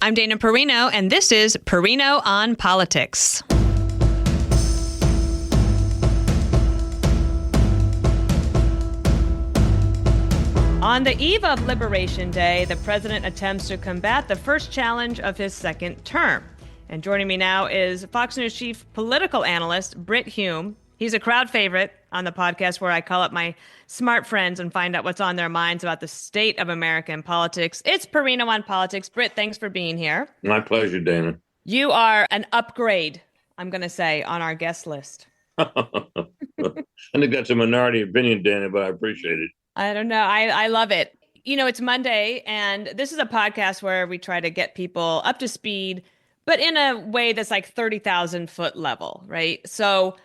I'm Dana Perino, and this is Perino on Politics. On the eve of Liberation Day, the president attempts to combat the first challenge of his second term. And joining me now is Fox News chief political analyst Brit Hume. He's a crowd favorite on the podcast where I call up my smart friends and find out what's on their minds about the state of American politics. It's Perino on Politics. Brit, thanks for being here. My pleasure, Dana. You are an upgrade, I'm going to say, on our guest list. I think that's a minority opinion, Dana, but I appreciate it. I don't know. I love it. You know, it's Monday, and this is a podcast where we try to get people up to speed, but in a way that's like 30,000 foot level, right? So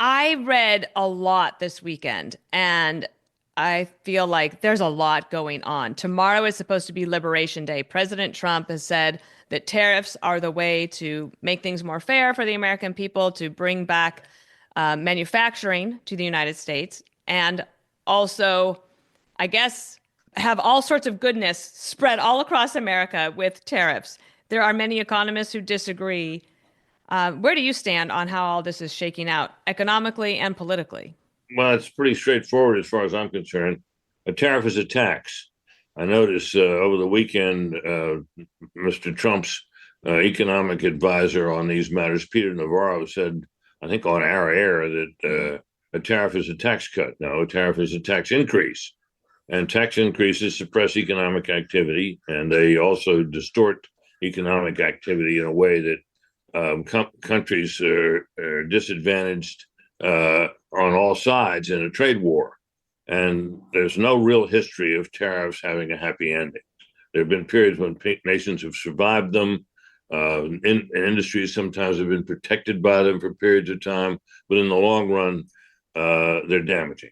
I read a lot this weekend, and I feel like there's a lot going on. Tomorrow is supposed to be Liberation Day. President Trump has said that tariffs are the way to make things more fair for the American people, to bring back manufacturing to the United States, and also, I guess, have all sorts of goodness spread all across America with tariffs. There are many economists who disagree. Where do you stand on how all this is shaking out economically and politically? Well, it's pretty straightforward as far as I'm concerned. A tariff is a tax. I noticed over the weekend, Mr. Trump's economic advisor on these matters, Peter Navarro, said, I think on our air, that a tariff is a tax cut. No, a tariff is a tax increase. And tax increases suppress economic activity, and they also distort economic activity in a way that countries are disadvantaged on all sides in a trade war. And there's no real history of tariffs having a happy ending. There have been periods when nations have survived them. Industries sometimes have been protected by them for periods of time, but in the long run, they're damaging.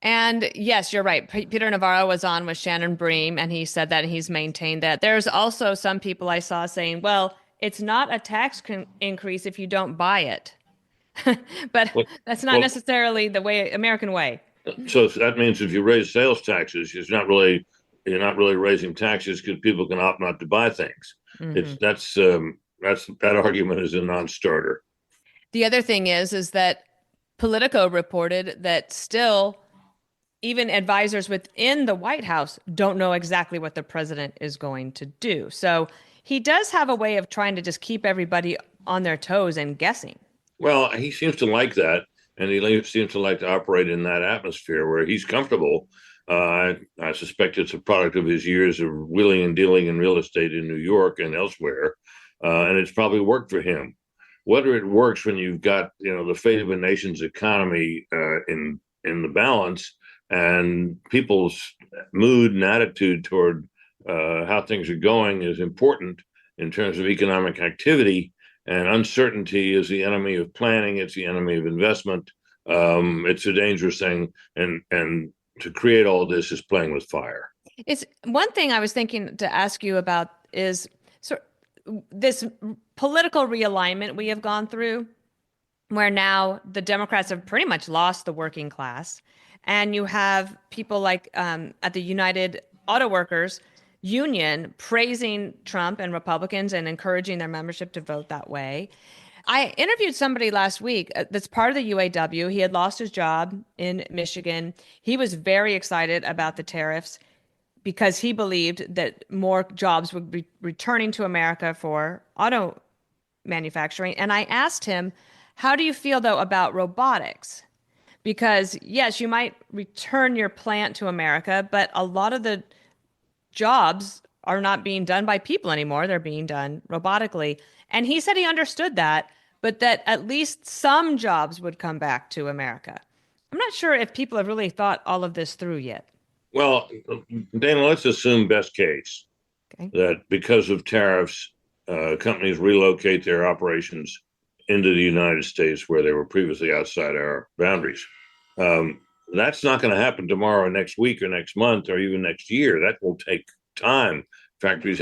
And yes, you're right. Peter Navarro was on with Shannon Bream, and he said that, and he's maintained that. There's also some people I saw saying, well, it's not a tax increase if you don't buy it. But that's not necessarily the American way. So that means if you raise sales taxes, you're not really raising taxes because people can opt not to buy things. Mm-hmm. That argument is a non-starter. The other thing is that Politico reported that still even advisors within the White House don't know exactly what the president is going to do. So he does have a way of trying to just keep everybody on their toes and guessing. Well, he seems to like that, and he seems to like to operate in that atmosphere where he's comfortable. I suspect it's a product of his years of wheeling and dealing in real estate in New York and elsewhere, and it's probably worked for him. Whether it works when you've got the fate of a nation's economy in the balance and people's mood and attitude toward how things are going is important in terms of economic activity. And uncertainty is the enemy of planning. It's the enemy of investment. It's a dangerous thing, and to create all this is playing with fire. It's one thing I was thinking to ask you about is this political realignment we have gone through, where now the Democrats have pretty much lost the working class. And you have people like at the United Auto Workers Union praising Trump and Republicans and encouraging their membership to vote that way. I interviewed somebody last week that's part of the UAW. He had lost his job in Michigan. He was very excited about the tariffs because he believed that more jobs would be returning to America for auto manufacturing. And I asked him, how do you feel, though, about robotics? Because, yes, you might return your plant to America, but a lot of the jobs are not being done by people anymore. They're being done robotically. And he said he understood that, but that at least some jobs would come back to America. I'm not sure if people have really thought all of this through yet. Well, Dana, let's assume best case, that because of tariffs, companies relocate their operations into the United States where they were previously outside our boundaries. That's not going to happen tomorrow, next week, or next month, or even next year. That will take time. Property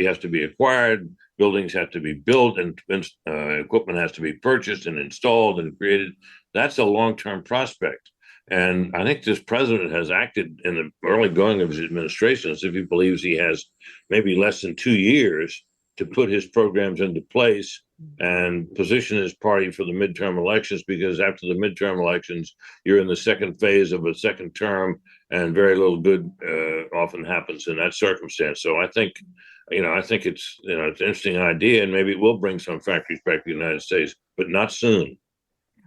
has to be acquired, buildings have to be built, and equipment has to be purchased and installed and created. That's a long-term prospect. And I think this president has acted in the early going of his administration as if he believes he has maybe less than 2 years to put his programs into place and position his party for the midterm elections, because after the midterm elections, you're in the second phase of a second term, and very little good often happens in that circumstance. So I think it's an interesting idea, and maybe it will bring some factories back to the United States, but not soon.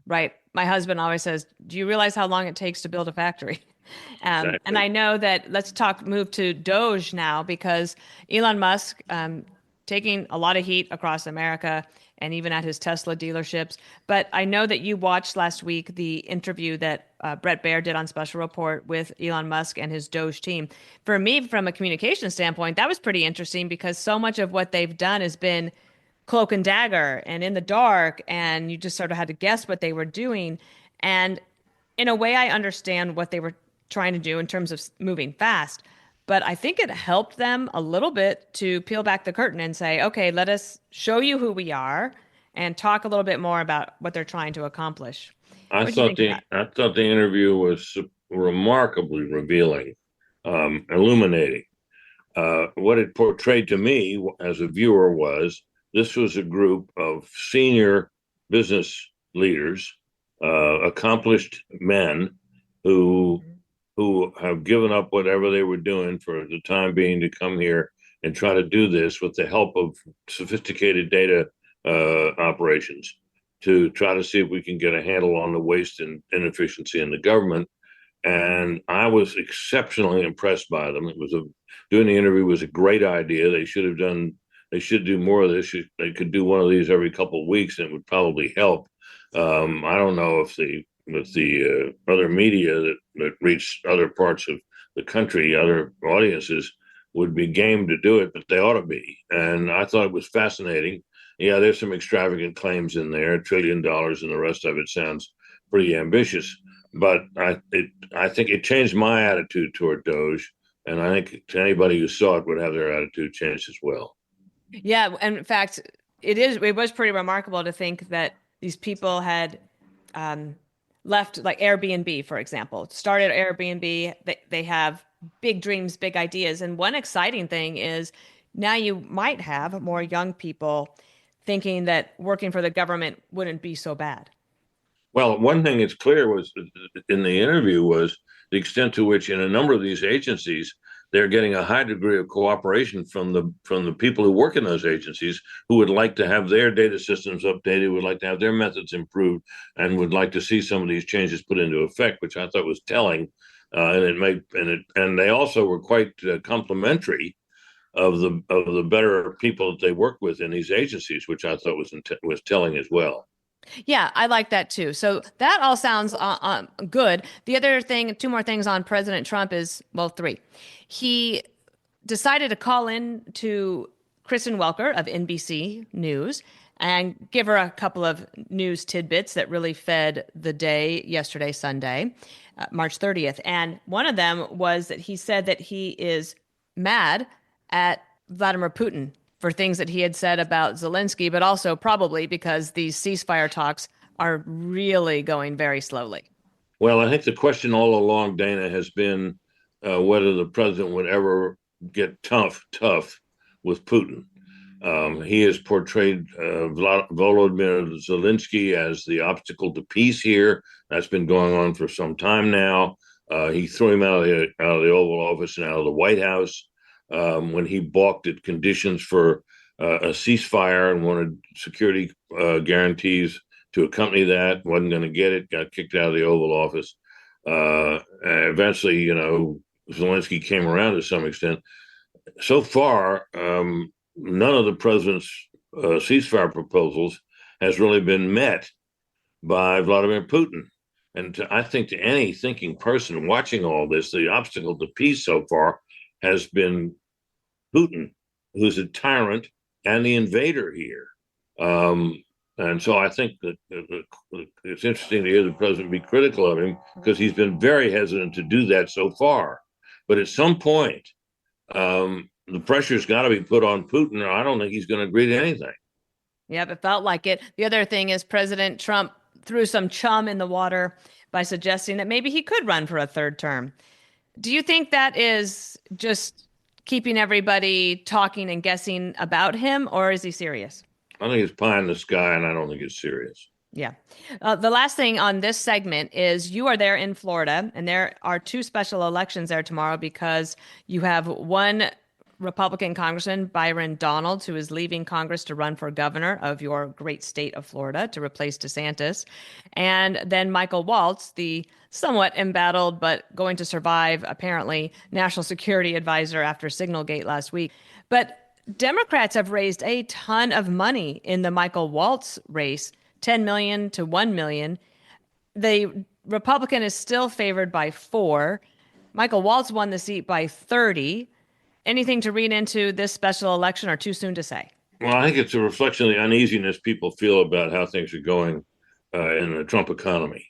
Right. My husband always says, "Do you realize how long it takes to build a factory?" And Exactly. I know that move to DOGE now, because Elon Musk taking a lot of heat across America and even at his Tesla dealerships. But I know that you watched last week the interview that Bret Baier did on Special Report with Elon Musk and his DOGE team. For me, from a communication standpoint, that was pretty interesting because so much of what they've done has been cloak and dagger and in the dark, and you just sort of had to guess what they were doing. And in a way, I understand what they were trying to do in terms of moving fast. But I think it helped them a little bit to peel back the curtain and say, okay, let us show you who we are and talk a little bit more about what they're trying to accomplish. What do you think of that? I thought the interview was remarkably revealing, illuminating. What it portrayed to me as a viewer was this was a group of senior business leaders, accomplished men who who have given up whatever they were doing for the time being to come here and try to do this with the help of sophisticated data operations to try to see if we can get a handle on the waste and inefficiency in the government. And I was exceptionally impressed by them. Doing the interview was a great idea. They should do more of this. They could do one of these every couple of weeks, and it would probably help. I don't know if the other media that reach other parts of the country, other audiences, would be game to do it, but they ought to be. And I thought it was fascinating. Yeah, there's some extravagant claims in there, $1 trillion, and the rest of it sounds pretty ambitious. But I think it changed my attitude toward Doge, and I think to anybody who saw it would have their attitude changed as well. Yeah, and in fact, it was pretty remarkable to think that these people had um, left, like Airbnb, for example, started Airbnb. They have big dreams, big ideas. And one exciting thing is now you might have more young people thinking that working for the government wouldn't be so bad. Well, one thing that's clear was in the interview was the extent to which, in a number of these agencies, they're getting a high degree of cooperation from the people who work in those agencies, who would like to have their data systems updated, would like to have their methods improved, and would like to see some of these changes put into effect, which I thought was telling. And they also were quite complimentary of the better people that they work with in these agencies, which I thought was telling as well. Yeah, I like that too. So that all sounds good. The other thing, two more things on President Trump is, well, three. He decided to call in to Kristen Welker of NBC News and give her a couple of news tidbits that really fed the day yesterday, Sunday, March 30th. And one of them was that he said that he is mad at Vladimir Putin for things that he had said about Zelensky, but also probably because these ceasefire talks are really going very slowly. Well, I think the question all along, Dana, has been whether the president would ever get tough with Putin. He has portrayed Volodymyr Zelensky as the obstacle to peace here. That's been going on for some time now. He threw him out of the Oval Office and out of the White House when he balked at conditions for a ceasefire and wanted security guarantees to accompany that. Wasn't going to get it. Got kicked out of the Oval Office. Eventually, Zelensky came around to some extent. So far, none of the president's ceasefire proposals has really been met by Vladimir Putin. I think to any thinking person watching all this, the obstacle to peace so far has been Putin, who's a tyrant and the invader here. And so I think that it's interesting to hear the president be critical of him, because he's been very hesitant to do that so far. But at some point, the pressure's got to be put on Putin, or I don't think he's going to agree to anything. Yep, it felt like it. The other thing is President Trump threw some chum in the water by suggesting that maybe he could run for a third term. Do you think that is just keeping everybody talking and guessing about him, or is he serious? I think it's pie in the sky, and I don't think it's serious. Yeah. The last thing on this segment is you are there in Florida, and there are two special elections there tomorrow because you have one Republican Congressman, Byron Donalds, who is leaving Congress to run for governor of your great state of Florida to replace DeSantis. And then Michael Waltz, the somewhat embattled but going to survive, apparently, national security advisor after Signalgate last week. But Democrats have raised a ton of money in the Michael Waltz race, 10 million to 1 million. The Republican is still favored by 4. Michael Waltz won the seat by 30. Anything to read into this special election or too soon to say? Well, I think it's a reflection of the uneasiness people feel about how things are going in the Trump economy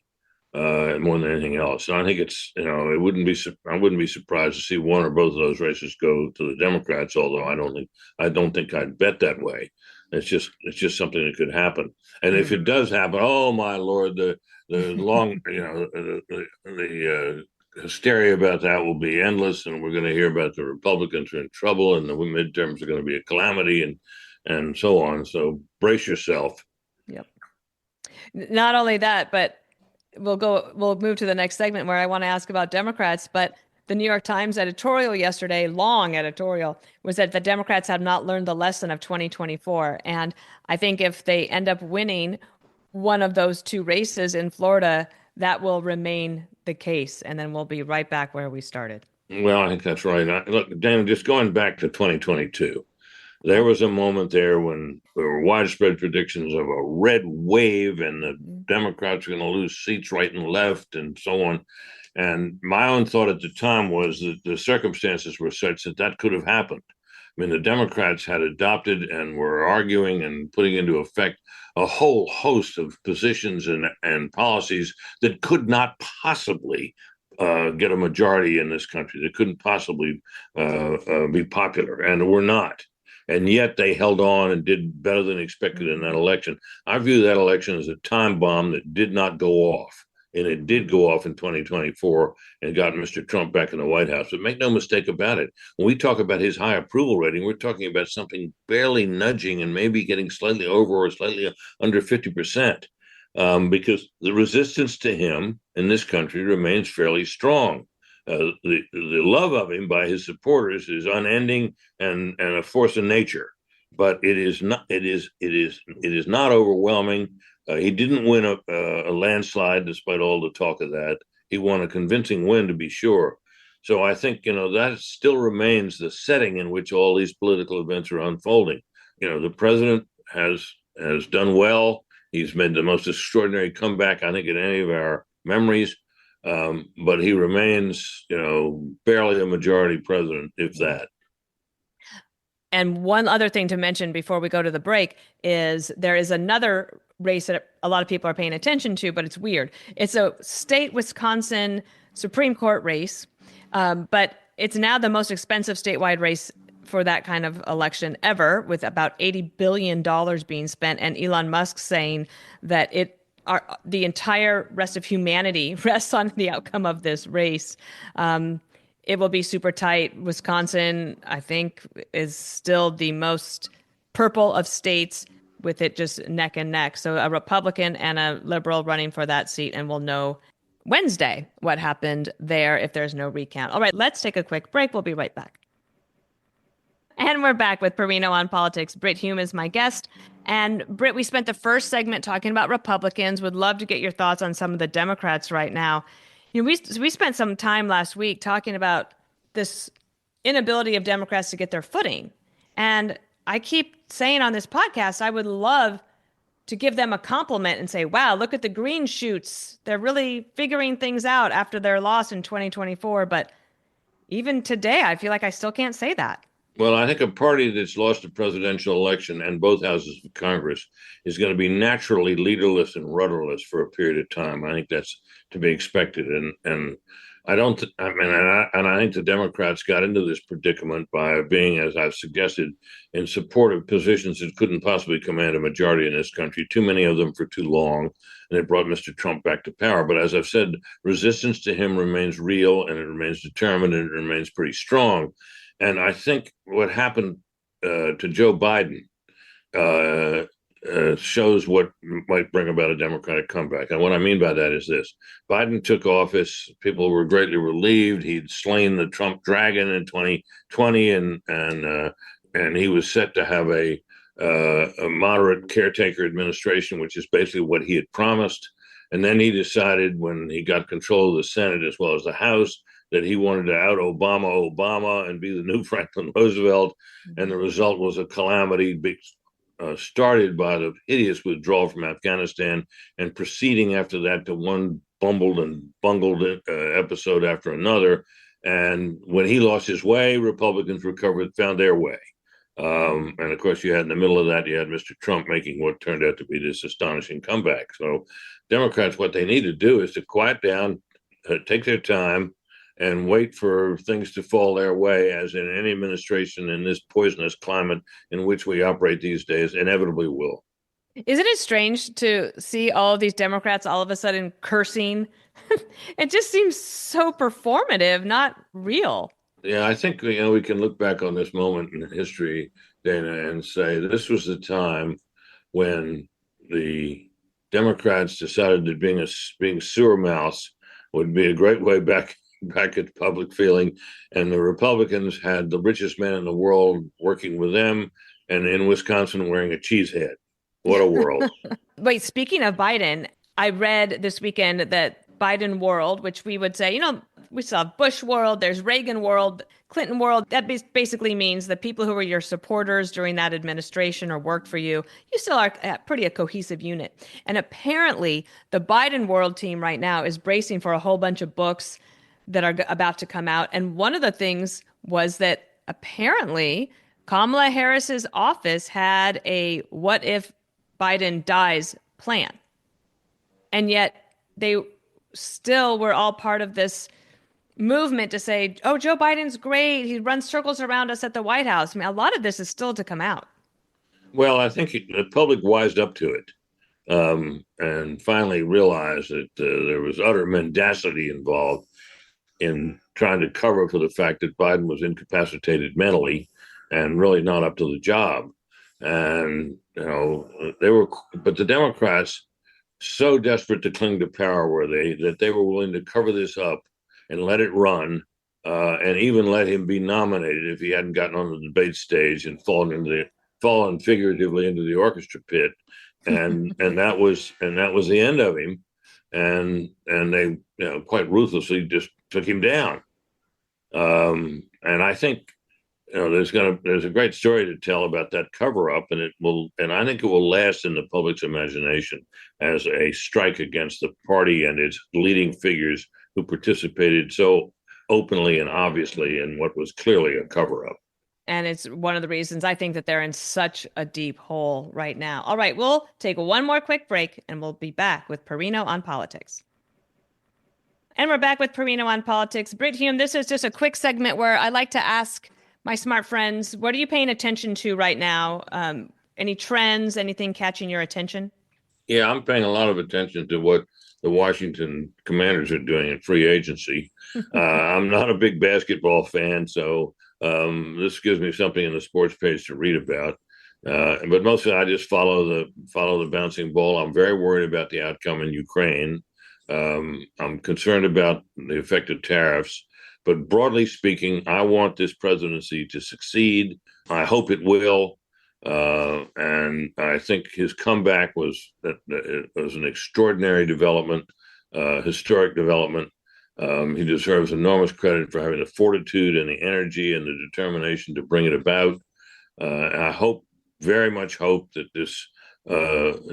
more than anything else. And I think it's, I wouldn't be surprised to see one or both of those races go to the Democrats. Although I don't think I'd bet that way. It's just something that could happen. And if it does happen, oh my Lord, the long, the hysteria about that will be endless, and we're going to hear about the Republicans are in trouble, and the midterms are going to be a calamity, and so on. So brace yourself. Yep. Not only that, but we'll move to the next segment where I want to ask about Democrats, but the New York Times editorial yesterday, long editorial, was that the Democrats have not learned the lesson of 2024. And I think if they end up winning one of those two races in Florida, that will remain the case. And then we'll be right back where we started. Well, I think that's right. Look, Dan, just going back to 2022, there was a moment there when there were widespread predictions of a red wave and the Democrats were going to lose seats right and left and so on. And my own thought at the time was that the circumstances were such that that could have happened. I mean, the Democrats had adopted and were arguing and putting into effect a whole host of positions and policies that could not possibly get a majority in this country. They couldn't possibly be popular, and were not. And yet they held on and did better than expected in that election. I view that election as a time bomb that did not go off. And it did go off in 2024 and got Mr. Trump back in the White House. But make no mistake about it. When we talk about his high approval rating, we're talking about something barely nudging and maybe getting slightly over or slightly under 50%, because the resistance to him in this country remains fairly strong. The love of him by his supporters is unending and a force of nature, but it is not overwhelming. He didn't win a landslide, despite all the talk of that. He won a convincing win, to be sure. So I think that still remains the setting in which all these political events are unfolding. The president has done well. He's made the most extraordinary comeback, I think, in any of our memories. But he remains, barely a majority president, if that. And one other thing to mention before we go to the break is there is another race that a lot of people are paying attention to, but it's weird. It's a state Wisconsin Supreme Court race, but it's now the most expensive statewide race for that kind of election ever, with about $80 billion being spent, and Elon Musk saying that the entire rest of humanity rests on the outcome of this race. It will be super tight. Wisconsin, I think, is still the most purple of states, with it just neck and neck. So a Republican and a liberal running for that seat, and we'll know Wednesday what happened there if there's no recount. All right, let's take a quick break. We'll be right back. And we're back with Perino on Politics. Brit Hume is my guest. And Brit, we spent the first segment talking about Republicans. Would love to get your thoughts on some of the Democrats right now. We spent some time last week talking about this inability of Democrats to get their footing. And I keep saying on this podcast, I would love to give them a compliment and say, wow, look at the green shoots. They're really figuring things out after their loss in 2024. But even today, I feel like I still can't say that. Well, I think a party that's lost a presidential election and both houses of Congress is going to be naturally leaderless and rudderless for a period of time. I think that's to be expected. And I don't. I mean, and I think the Democrats got into this predicament by being, as I've suggested, in support of positions that couldn't possibly command a majority in this country. Too many of them for too long, and it brought Mr. Trump back to power. But as I've said, resistance to him remains real, and it remains determined, and it remains pretty strong. And I think what happened to Joe Biden uh, shows what might bring about a Democratic comeback. And what I mean by that is this: Biden took office, people were greatly relieved. He'd slain the Trump dragon in 2020, and he was set to have a moderate caretaker administration, which is basically what he had promised. And then he decided, when he got control of the Senate as well as the House, that he wanted to out Obama and be the new Franklin Roosevelt. And the result was a calamity started by the hideous withdrawal from Afghanistan and proceeding after that to one bumbled and bungled episode after another. And when he lost his way, Republicans found their way. And of course, you had in the middle of that, you had Mr. Trump making what turned out to be this astonishing comeback. So Democrats, what they need to do is to quiet down, take their time, and wait for things to fall their way, as in any administration in this poisonous climate in which we operate these days inevitably will. Isn't it strange to see all of these Democrats all of a sudden cursing? It just seems so performative, not real. Yeah, I think we can look back on this moment in history, Dana, and say this was the time when the Democrats decided that being sewer mouse would be a great way back at public feeling, and the Republicans had the richest man in the world working with them, and in Wisconsin wearing a cheese head. What a world! Wait, speaking of Biden, I read this weekend that Biden world, which we would say, we saw Bush world, there's Reagan world, Clinton world. That basically means the people who were your supporters during that administration or worked for you, you still are pretty a cohesive unit. And apparently, the Biden world team right now is bracing for a whole bunch of books that are about to come out. And one of the things was that apparently Kamala Harris's office had a what if Biden dies plan. And yet they still were all part of this movement to say, oh, Joe Biden's great. He runs circles around us at the White House. I mean, a lot of this is still to come out. Well, I think the public wised up to it, and finally realized that there was utter mendacity involved in trying to cover for the fact that Biden was incapacitated mentally and really not up to the job. And, but the Democrats, so desperate to cling to power were they, that they were willing to cover this up and let it run, and even let him be nominated if he hadn't gotten on the debate stage and fallen figuratively into the orchestra pit. And that was the end of him. And they quite ruthlessly just took him down. And I think there's a great story to tell about that cover up, and I think it will last in the public's imagination as a strike against the party and its leading figures who participated so openly and obviously in what was clearly a cover up. And it's one of the reasons I think that they're in such a deep hole right now. All right, we'll take one more quick break and we'll be back with Perino on politics. And we're back with Perino on politics. Brit, Hume, this is just a quick segment where I like to ask my smart friends, what are you paying attention to right now? Any trends, anything catching your attention? Yeah, I'm paying a lot of attention to what the Washington Commanders are doing in free agency. I'm not a big basketball fan, so this gives me something in the sports page to read about. But mostly I just follow the bouncing ball. I'm very worried about the outcome in Ukraine. I'm concerned about the effect of tariffs. But broadly speaking, I want this presidency to succeed. I hope it will. And I think his comeback was an extraordinary development, historic development. He deserves enormous credit for having the fortitude and the energy and the determination to bring it about. I very much hope that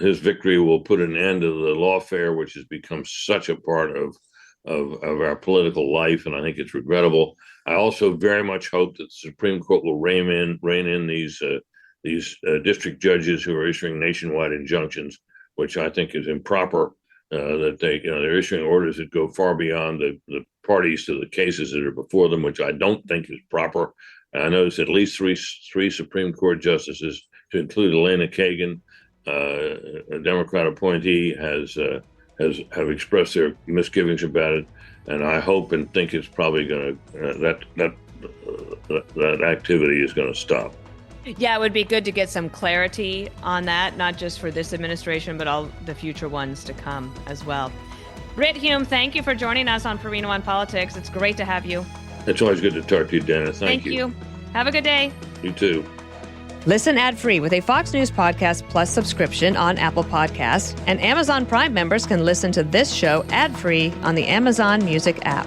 his victory will put an end to the lawfare, which has become such a part of our political life, and I think it's regrettable. I also very much hope that the Supreme Court will rein in these district judges who are issuing nationwide injunctions, which I think is improper. that they're issuing orders that go far beyond the parties to the cases that are before them, which I don't think is proper. I noticed at least three Supreme Court justices, to include Elena Kagan, a Democrat appointee, have expressed their misgivings about it, and I hope and think it's probably going to that activity is going to stop. Yeah, it would be good to get some clarity on that, not just for this administration, but all the future ones to come as well. Brit, Hume, thank you for joining us on Farina One Politics. It's great to have you. It's always good to talk to you, Dana. Thank you. Have a good day. You too. Listen ad-free with a Fox News Podcast Plus subscription on Apple Podcasts, and Amazon Prime members can listen to this show ad-free on the Amazon Music app.